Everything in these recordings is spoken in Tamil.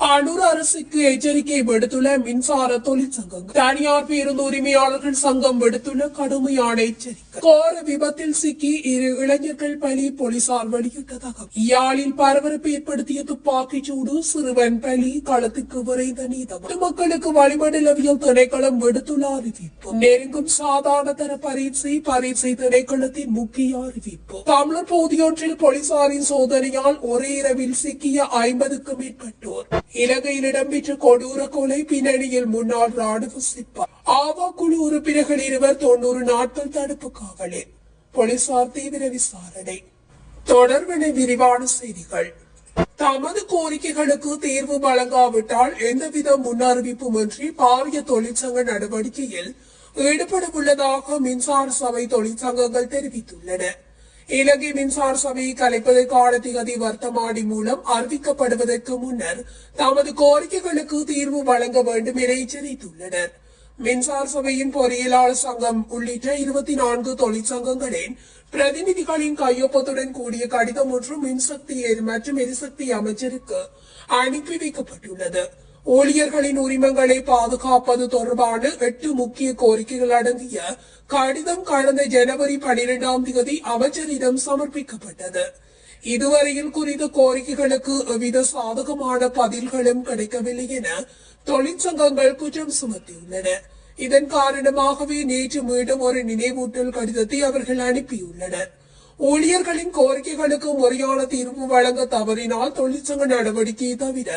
கண்ணூர் அரசுக்கு எச்சரிக்கை விடுத்துள்ள மின்சார தொழிற்சங்கம். தனியார் பேருந்து உரிமையாளர்கள் சங்கம் விடுத்துள்ள கடுமையான எச்சரிக்கை. கோர விபத்தில் சிக்கி 2 இளைஞர்கள் பலி, போலீசார் வெளியிட்ட தகவல். யாழில் பரபரப்பு ஏற்படுத்திய துப்பாக்கிச் சூடு, சிறுவன் பலி, களத்துக்கு விரைந்த நீதவான். மக்களுக்கு வளிமண்டலவியல் திணைக்களம் விடுத்துள்ள அறிவிப்பு. நெருங்கும் சாதாரண தர பரீட்சை திணைக்களத்தின் முக்கிய அறிவிப்பு. தமிழர் பகுதியொன்றில் போலீசாரின் சோதனையால் ஒரே இரவில் சிக்கிய 50க்கும் மேற்பட்டோர். இலங்கையில் இடம்பெற்ற கொடூர கொலை பின்னணியில் முன்னாள் ராணுவ சிப்பாய். ஆவா குழு உறுப்பினர்கள் 90 நாட்கள் தடுப்பு காவலில். போலீசார் தீவிர விசாரணை. தொடர்பான விரிவான செய்திகள். தமது கோரிக்கைகளுக்கு தீர்வு வழங்காவிட்டால் எந்தவித முன்னறிவிப்புமின்றி பாரிய தொழிற்சங்க நடவடிக்கையில் ஈடுபட உள்ளதாக மின்சார சபை தொழிற்சங்கங்கள் தெரிவித்துள்ளன. இலங்கை மின்சார சபையை கலைப்பதற்கான திகதி வர்த்தமானி மூலம் அறிவிக்கப்படுவதற்கு முன்னர் தமது கோரிக்கைகளுக்கு தீர்வு வழங்க வேண்டும் என எச்சரித்துள்ளனர். மின்சார சபையின் பொறியியலாளர் சங்கம் உள்ளிட்ட 24 தொழிற்சங்கங்களின் பிரதிநிதிகளின் கையொப்பத்துடன் கூடிய கடிதம் ஒன்று மின்சக்தி மற்றும் எரிசக்தி அமைச்சருக்கு அனுப்பி வைக்கப்பட்டுள்ளது. ஊழியர்களின் உரிமங்களை பாதுகாப்பது தொடர்பான 8 முக்கிய கோரிக்கைகள் அடங்கிய கடிதம் கடந்த ஜனவரி 12ஆம் தேதி அமைச்சரிடம் சமர்ப்பிக்கப்பட்டது. இதுவரையில் குறித்த கோரிக்கைகளுக்கு எவ்வித சாதகமான பதில்களும் கிடைக்கவில்லை என தொழிற்சங்கங்கள் குற்றம் சுமத்தியுள்ளன. இதன் காரணமாகவே நேற்று மீண்டும் ஒரு நினைவூட்டல் கடிதத்தை அவர்கள் அனுப்பியுள்ளனர். ஊழியர்களின் கோரிக்கைகளுக்கு முறையான தீர்வு வழங்க தவறினால் தொழிற்சங்க நடவடிக்கையை தவிர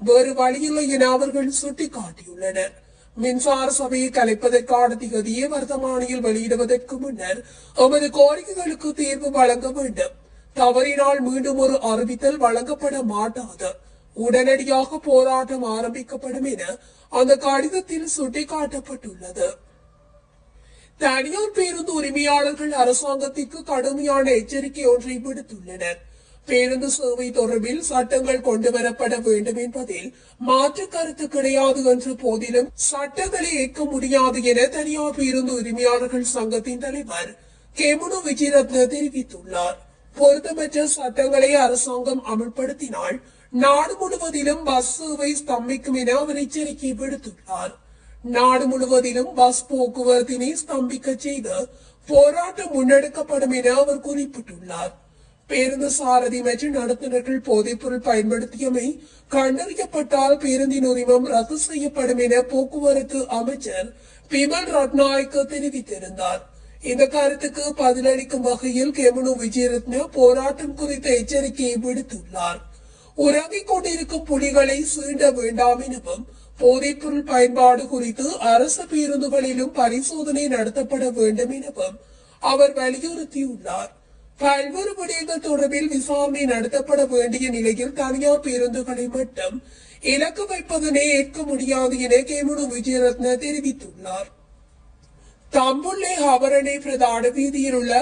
வேறு வழியில்லை என அவர்கள் சுட்டிக்காட்டியுள்ளனர். மின்சார சபையை கலைப்பதற்கான திகதியை வர்த்தமானியில் வெளியிடுவதற்கு முன்னர் எமது கோரிக்கைகளுக்கு தீர்வு வழங்க வேண்டும். தவறினால் மீண்டும் ஒரு அறிவித்தல் வழங்கப்பட மாட்டாது. உடனடியாக போராட்டம் ஆரம்பிக்கப்படும் என அந்த கடிதத்தில் சுட்டிக்காட்டப்பட்டுள்ளது. தனியார் பேருந்து உரிமையாளர்கள் அரசாங்கத்திற்கு கடுமையான எச்சரிக்கை ஒன்றை விடுத்துள்ளனர். பேருந்து சேவை தொடர்பில் சட்டங்கள் கொண்டுவரப்பட வேண்டும் என்பதில் மாற்று கருத்து கிடையாது என்ற போதிலும் சட்டங்களை ஏற்க முடியாது என தனியார் பேருந்து உரிமையாளர்கள் சங்கத்தின் தலைவர் கெமுனு விஜயரத்ன தெரிவித்துள்ளார். பொருத்தமற்ற சட்டங்களை அரசாங்கம் அமல்படுத்தினால் நாடு முழுவதிலும் பஸ் சேவை ஸ்தம்பிக்கும் என அவர் எச்சரிக்கை விடுத்துள்ளார். நாடு முழுவதிலும் பஸ் போக்குவரத்தினை ஸ்தம்பிக்க செய்து போராட்டம் முன்னெடுக்கப்படும் என அவர் குறிப்பிட்டுள்ளார். பேருந்து சாரதி மற்றும் நடத்துனர்கள் போதைப்பொருள் பயன்படுத்தியமை கண்டறியப்பட்டால் பேருந்தின் உரிமம் ரத்து செய்யப்படும் என போக்குவரத்து அமைச்சர் பிமல் ரட்நாயக்க தெரிவித்திருந்தார். இந்த கருத்துக்கு பதிலளிக்கும் வகையில் கெமுனு விஜயரத்ன போராட்டம் குறித்த எச்சரிக்கையை விடுத்துள்ளார். உறங்கிக் கொண்டிருக்கும் புலிகளை சீண்ட வேண்டாம் எனவும் போதைப்பொருள் பயன்பாடு குறித்து அரசு பேருந்துகளிலும் பரிசோதனை நடத்தப்பட வேண்டும் எனவும் அவர் வலியுறுத்தியுள்ளார். பல்வேறு விடயங்கள் தொடர்பில் விசாரணை நடத்தப்பட வேண்டிய நிலையில் தனியார் பேருந்துகளை மட்டும் இலக்கு வைப்பதனை ஏற்க முடியாது என கெமுனு விஜயரத்ன தெரிவித்துள்ளார். தம்புள்ளை ஹவரணை பிரதான வீதியில் உள்ள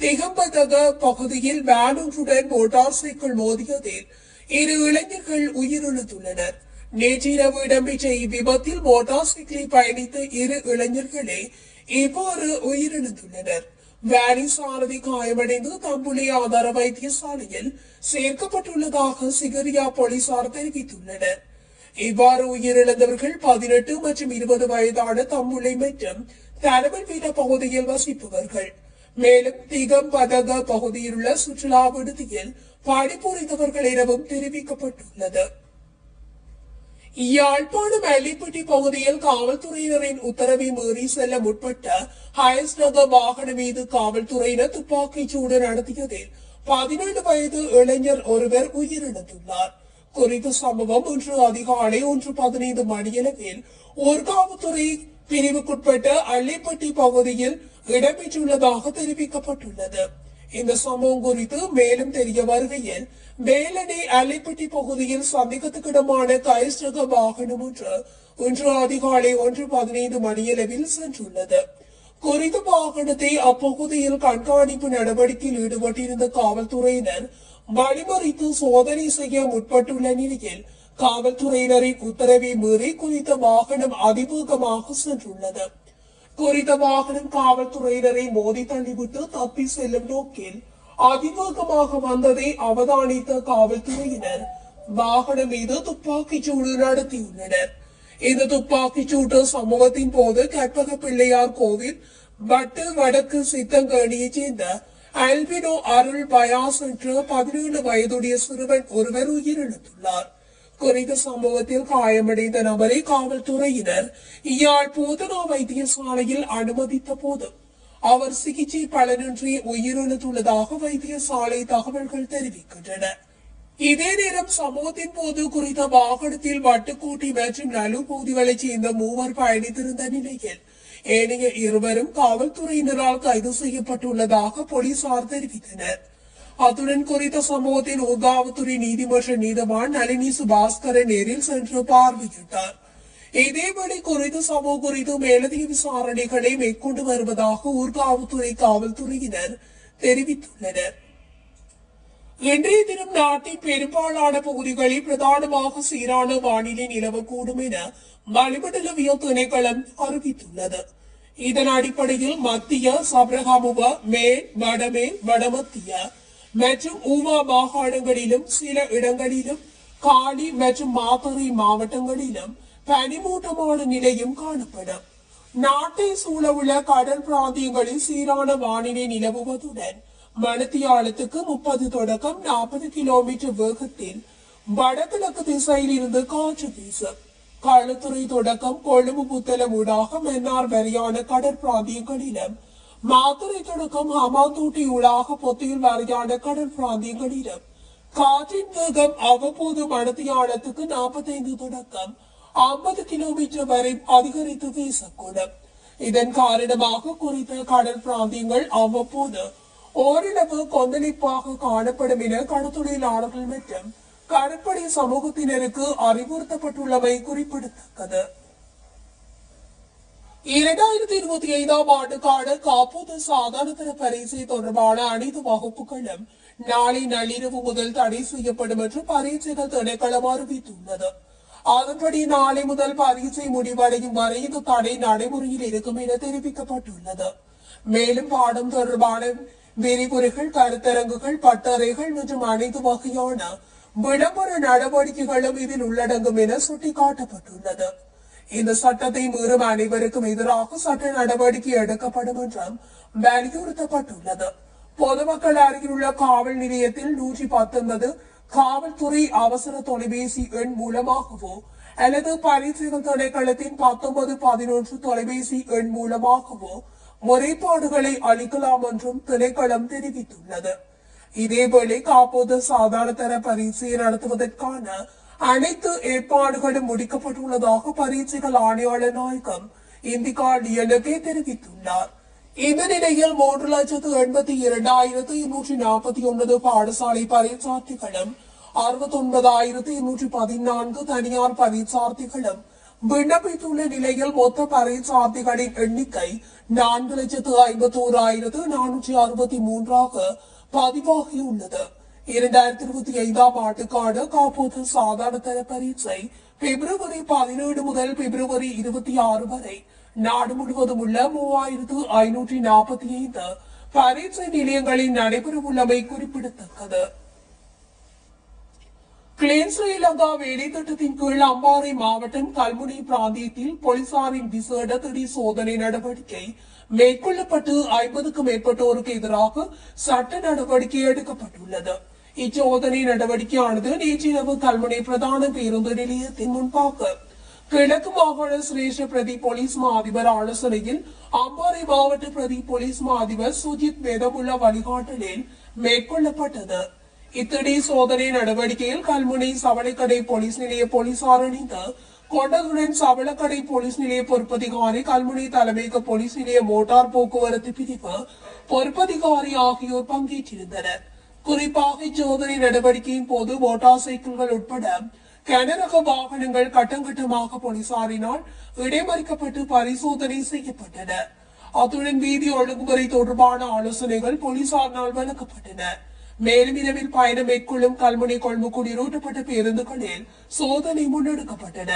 திகம்பதக பகுதியில் வேன் ஒன்றுடன் மோட்டார் சைக்கிள் மோதியதில் 2 இளைஞர்கள் உயிரிழந்துள்ளனர். நேற்றிரவு இடம்பெற்ற இவ்விபத்தில் மோட்டார் சைக்கிளில் பயணித்த 2 இளைஞர்களே இவ்வாறு உயிரிழந்துள்ளனர். வேனின் சாரதி காயமடைந்து தம்புள்ளை ஆதார வைத்தியசாலையில் சேர்க்கப்பட்டுள்ளதாக சிகரியா போலீசார் தெரிவித்துள்ளனர். இவ்வாறு உயிரிழந்தவர்கள் 18 மற்றும் 20 வயதான தம்புள்ளை மற்றும் தரவல் வீட பகுதியில் வசிப்பவர்கள். மேலும் திகம்பதக பகுதியில் உள்ள சுற்றுலா விடுதியில் பணிபுரிந்தவர்கள் எனவும் தெரிவிக்கப்பட்டுள்ளது. யாழ்ப்பாணம் அல்லிப்பட்டி பகுதியில் காவல்துறையினரின் உத்தரவை மீறி செல்ல முற்பட்ட ஹயஸ் நகர் வாகனம் மீது காவல்துறையினர் துப்பாக்கிச் சூடு நடத்தியதில் 17 வயது இளைஞர் ஒருவர் உயிரிழந்துள்ளார். குறித்த சம்பவம் இன்று அதிகாலை 1:15 மணியளவில் ஊர்காவல்துறை பிரிவுக்குட்பட்ட அல்லிப்பட்டி பகுதியில் இடம்பெற்றுள்ளதாக தெரிவிக்கப்பட்டுள்ளது. இந்த சம்பவம் குறித்து மேலும் தெரிய வருகையில் வேலனை அல்லிப்பட்டி பகுதியில் சந்தேகத்துக்கிடமான கைஸ்ரக வாகனம் ஒன்று இன்று அதிகாலை 1:15 மணியளவில் சென்றுள்ளது. குறித்த வாகனத்தை அப்பகுதியில் கண்காணிப்பு நடவடிக்கையில் ஈடுபட்டிருந்த காவல்துறையினர் வழிமறித்து சோதனை செய்ய முற்பட்டுள்ள நிலையில் காவல்துறையினரின் உத்தரவை மீறி குறித்த வாகனம் அதிவேகமாக சென்றுள்ளது. குறித்த வாகனம் காவல்துறையினரை மோதி தள்ளிவிட்டு தப்பி செல்லும் நோக்கில் அதிவேகமாக வந்ததை அவதானித்த காவல்துறையினர் வாகனம் மீது துப்பாக்கிச் சூடு நடத்தியுள்ளனர். இந்த துப்பாக்கிச் சூட்டு சம்பவத்தின் போது கற்பக பிள்ளையார் கோவில் வட்டு வடக்கு சித்தங்கேணியைச் சேர்ந்த அல்பினோ அருள் பயாஸ் என்ற 17 வயதுடைய சிறுவன் ஒருவர் உயிரிழந்துள்ளார். குறித்த சம்பவத்தில் காயமடைந்த நபரை காவல்துறையினர் யாழ் போதனா வைத்தியசாலையில் அனுமதித்த போது அவர் சிகிச்சை பலனின்றி உயிரிழந்துள்ளதாக வைத்தியசாலை தகவல்கள் தெரிவிக்கின்றன. இதே நேரம் சம்பவத்தின் போது குறித்த வாகனத்தில் வட்டுக்கோட்டை மற்றும் நலு பகுதிகளைச் சேர்ந்த 3 பயணித்திருந்த நிலையில் ஏனைய 2 காவல்துறையினரால் கைது செய்யப்பட்டுள்ளதாக போலீசார் தெரிவித்தனர். அத்துடன் குறித்த சம்பவத்தின் ஊர்காவல்துறை நீதிமன்ற நீதவான் நளினி சுபாஸ்கரன் நேரில் சென்று பார்வையிட்டார். இதேவேளை குறித்த சம்பவம் குறித்து மேலதிக விசாரணைகளை மேற்கொண்டு வருவதாக ஊர்காவல்துறை காவல்துறையினர் தெரிவித்துள்ளனர். இன்றைய தினம் நாட்டின் பெரும்பாலான பகுதிகளில் பிரதானமாக சீரான வானிலை நிலவக்கூடும் என வளிமண்டலவியல் திணைக்களம் அறிவித்துள்ளது. இதன் அடிப்படையில் மத்திய சபரகமுவ மேல் வடமேல் வடமத்திய மற்றும் ஊவா மாகாணங்களிலும் சில இடங்களிலும் காலி மற்றும் மாத்தறை மாவட்டங்களிலும் பனிமூட்டமான நிலையும் காணப்படும். நாட்டை சூழவுள்ள கடல் பிராந்தியங்களில் சீரான வானிலை நிலவுவதுடன் மணித்தியாலத்துக்கு 30 தொடக்கம் 40 கிலோமீட்டர் வேகத்தில் வடகிழக்கு திசையில் இருந்து காற்று வீசும். களுத்துறை தொடக்கம் கொழும்பு புத்தளம் ஊடாக மன்னார் வரையான கடற்பிராந்தியங்களிலும் மாத்துரை தொடக்கம் ஹமாந்தூட்டி ஊடாக பொத்தியில் வரையான கடல் பிராந்தியங்களிலும் காற்றின் வேகம் அவ்வப்போது மணித்தியாலத்துக்கு 45 தொடக்கம் 50 கிலோமீட்டர் வரை அதிகரித்து வீசக்கூடும். இதன் காரணமாக குறித்த கடல் பிராந்தியங்கள் அவ்வப்போது ஓரிளவு கொந்தளிப்பாக காணப்படும் என கடற்தொழிலாளர்கள் மற்றும் கடற்படை சமூகத்தினருக்கு அறிவுறுத்தப்பட்டுள்ளமை குறிப்பிடத்தக்கது. 2025ஆம் ஆண்டுக்கான காப்போது சாதாரண பரீட்சை தொடர்பான அனைத்து வகுப்புகளும் நாளை நள்ளிரவு முதல் தடை செய்யப்படும் என்று பரீட்சைகள் திணைக்களம் அறிவித்துள்ளது. அதன்படி நாளை முதல் பரீட்சை முடிவடையும் வரை இந்த தடை நடைமுறையில் இருக்கும் என தெரிவிக்கப்பட்டுள்ளது. மேலும் பாடம் தொடர்பான விரிவுரைகள், கருத்தரங்குகள், பட்டறைகள் மற்றும் அனைத்து வகையான விளம்பர நடவடிக்கைகளும் இதில் உள்ளடங்கும் என சுட்டிக்காட்டப்பட்டுள்ளது. இந்த சட்டத்தை மீறும் அனைவருக்கும் எதிராக சட்ட நடவடிக்கை எடுக்கப்படும் என்றும் வலியுறுத்தப்பட்டுள்ளது. பொதுமக்கள் அருகிலுள்ள காவல் நிலையத்தில் 119 காவல்துறை அவசர தொலைபேசி எண் மூலமாகவோ அல்லது பரீட்சைகள் திணைக்களத்தின் 1911 தொலைபேசி எண் மூலமாகவோ முறைப்பாடுகளை அளிக்கலாம் என்றும் திணைக்களம் தெரிவித்துள்ளது. இதேவேளை காப்போது சாதாரண தர பரீட்சையை நடத்துவதற்கான அனைத்து ஏற்பாடுகளும் முடிக்கப்பட்டுள்ளதாக பரீட்சைகள் ஆணையாளர் நாயகம் இந்திகா டிஎன்கே தெரிவித்துள்ளார். இந்த நிலையில் 3,82,249 பாடசாலை பரீட்சார்த்திகளும் 69,214 தனியார் பரீட்சார்த்திகளும் விண்ணப்பித்துள்ள நிலையில் மொத்த பரீட்சார்த்திகளின் எண்ணிக்கை 4,51,463 பதிவாகியுள்ளது. 2025ஆம் ஆண்டுக்கான காப்போது சாதாரண தர பரீட்சை பிப்ரவரி 17 முதல் பிப்ரவரி 26 வரை நாடு முழுவதும் உள்ள 3,545 பரீட்சை நிலையங்களில் நடைபெறவுள்ளமை குறிப்பிடத்தக்கது. கிளீன் ஸ்ரீலங்கா வேலை திட்டத்தின் கீழ் அம்பாறை மாவட்டம் கல்முனை பிராந்தியத்தில் போலீசாரின் விசேட திடீர் சோதனை நடவடிக்கை மேற்கொள்ளப்பட்டு 50க்கும் மேற்பட்டோருக்கு எதிராக சட்ட நடவடிக்கை எடுக்கப்பட்டுள்ளது. இச்சோதனை நடவடிக்கையானது நேற்றிரவு கல்முனை பிரதான பேருந்து நிலையத்தின் முன்பாக கிழக்கு மாகாண சிரேஷ்ட பிரதி போலீஸ் மா அதிபர் ஆலோசனையில் அம்பாறை மாவட்ட பிரதி போலீஸ் மா அதிபர் சுஜித் வேதமுள்ள வழிகாட்டலில் மேற்கொள்ளப்பட்டது. இத்திடீர் சோதனை நடவடிக்கையில் கல்முனை சவளைக்கடை போலீஸ் நிலைய போலீசார் இணைந்து கொண்டதுடன் சவளக்கடை போலீஸ் நிலைய பொறுப்பதிகாரி, கல்முனை தலைமையக போலீஸ் நிலைய மோட்டார் போக்குவரத்து பிரிவு பொறுப்பதிகாரி ஆகியோர் பங்கேற்றிருந்தனர். குறிப்பாக இச்சோதனை நடவடிக்கையின் போது மோட்டார் சைக்கிள்கள் உட்பட கனரக வாகனங்கள் கட்டங்கட்டமாக போலீசாரினால் இடைமறிக்கப்பட்டு பரிசோதனை செய்யப்பட்டன. அத்துடன் வீதி ஒழுங்குமுறை தொடர்பான ஆலோசனைகள் போலீசாரினால் வழங்கப்பட்டன. மேலும் இரவில் பயணம் மேற்கொள்ளும் கல்முனை கொள்முக்குடி ரூட்டப்பட்ட பேருந்துகளில் சோதனை முன்னெடுக்கப்பட்டன.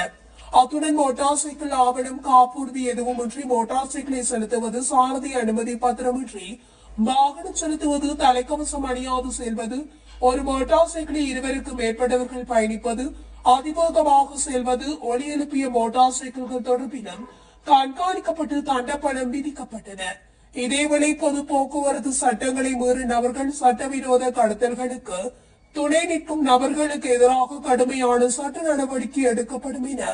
அத்துடன் மோட்டார் சைக்கிள் ஆவணம் காப்புறுதி எதுவுமின்றி மோட்டார் சைக்கிளை செலுத்துவது, சாரதி அனுமதி பத்திரமின்றி வாகனம் செலுத்துவது, தலைக்கவசம் அணியாது செல்வது ஒரு மோட்டார் சைக்கிளில் இருவருக்கு மேற்பட்டவர்கள் பயணிப்பது, அதிவேகமாக செல்வது, ஒலி எழுப்பிய மோட்டார் சைக்கிள்கள் தொடர்பிலும் கண்காணிக்கப்பட்டு தண்டப்பணம் விதிக்கப்பட்டன. இதேவேளை பொது போக்குவரத்து சட்டங்களை மீறும் நபர்கள் சட்டவிரோத கடத்தல்களுக்கு துணை நிற்கும் நபர்களுக்கு எதிராக கடுமையான சட்ட நடவடிக்கை எடுக்கப்படும் என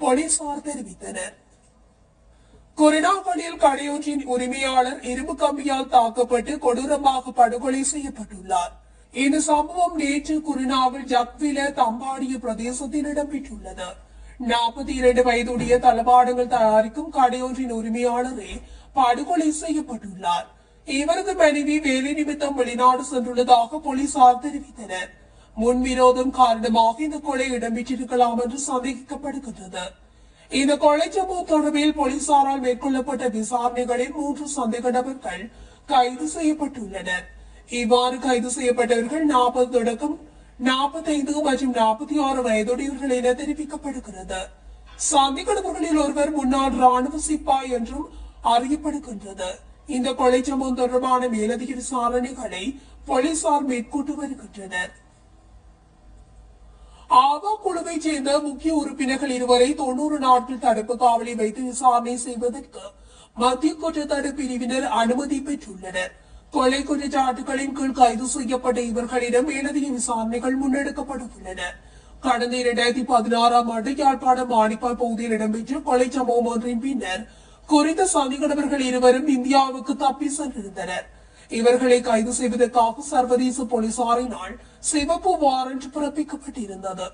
போலீசார் தெரிவித்தனர். குருணாகலில் கடையொன்றின் உரிமையாளர் இரும்பு கம்பியால் தாக்கப்பட்டு கொடூரமாக படுகொலை செய்யப்பட்டுள்ளார். இந்த சம்பவம் நேற்று குருணாவில் ஜக்வில தம்பாடிய பிரதேசத்தில் இடம்பெற்றுள்ளது. 42 வயதுடைய தளபாடங்கள் தயாரிக்கும் கடையொன்றின் உரிமையாளரே படுகொலை செய்யப்பட்டுள்ளார். இவரது மனைவி வேலை நிமித்தம் வெளிநாடு சென்றுள்ளதாக போலீசார் தெரிவித்தனர். முன்விரோதம் காரணமாக இந்த கொலை இடம்பெற்றிருக்கலாம் என்று சந்தேகிக்கப்படுகின்றது. இந்த கொலை சம்பவம் தொடர்பில் போலீசாரால் மேற்கொள்ளப்பட்ட விசாரணைகளில் 3 சந்தேக நபர்கள் கைது செய்யப்பட்டுள்ளனர். இவ்வாறு கைது செய்யப்பட்டவர்கள் 40 தொடக்கம் 45 மற்றும் 46 வயதுடையவர்கள் என தெரிவிக்கப்படுகிறது. சந்தேக நபர்களில் ஒருவர் முன்னாள் ராணுவ சிப்பாய் என்றும் அறியப்படுகின்றது. இந்த கொலை சம்பவம் தொடர்பான மேலதிக விசாரணைகளை போலீசார் மேற்கொண்டு வருகின்றனர். ஆவா குழுவைச் சேர்ந்த முக்கிய உறுப்பினர்கள் இருவரை 90 நாட்கள் தடுப்பு காவலில் வைத்து விசாரணை செய்வதற்கு மத்திய குற்றத்தடுப்பு பிரிவினர் அனுமதி பெற்றுள்ளனர். கொலை குற்றச்சாட்டுகளின் கீழ் கைது செய்யப்பட்ட இவர்களிடம் மேலதிக விசாரணைகள் முன்னெடுக்கப்பட உள்ளன. கடந்த 2016ஆம் ஆண்டு யாழ்ப்பாணம் மாணிப்பாய் பகுதியில் இடம்பெற்ற கொலை சம்பவம் ஒன்றின் பின்னர் குறித்த சந்தேக நபர்கள் இருவரும் இந்தியாவுக்கு தப்பி சென்றிருந்தனர். இவர்களை கைது செய்வதற்காக சர்வதேச போலீசாரினால் சிவப்பு வாரண்ட் பிறப்பிக்கப்பட்டிருந்தது.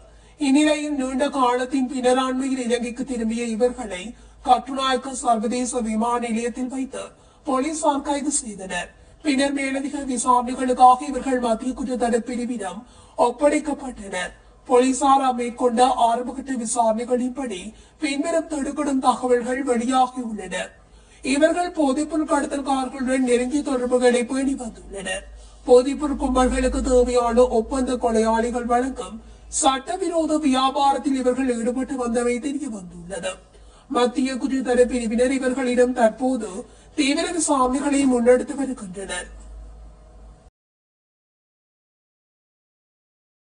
இந்நிலையில் நீண்ட காலத்தின் பின்னர் அண்மையில் இலங்கைக்கு திரும்பிய இவர்களை கட்டுநாயக்க சர்வதேச விமான நிலையத்தில் வைத்து போலீசார் கைது செய்தனர். பின்னர் மேலதிக விசாரணைகளுக்காக இவர்கள் மத்திய குற்றத்தடுப்பு பிரிவிடம் ஒப்படைக்கப்பட்டனர். போலீசார் மேற்கொண்ட ஆரம்பகட்ட விசாரணைகளின்படி பின்வரும் திடுக்கிடும் தகவல்கள் வெளியாகியுள்ளன. இவர்கள் போதைப்பொருள் கடத்தல்காரர்களுடன் நெருங்கிய தொடர்புகளை பேணி வந்துள்ளனர். போதைப்பொருள் கும்பல்களுக்கு தேவையான ஒப்பந்த கொலையாளிகள் வழங்கும் சட்டவிரோத வியாபாரத்தில் இவர்கள் ஈடுபட்டு வந்தவை தெரிய வந்துள்ளது. மத்திய குற்றத்தடுப்பு பிரிவினர் இவர்களிடம் தற்போது தீவிர விசாரணைகளை முன்னெடுத்து வருகின்றனர்.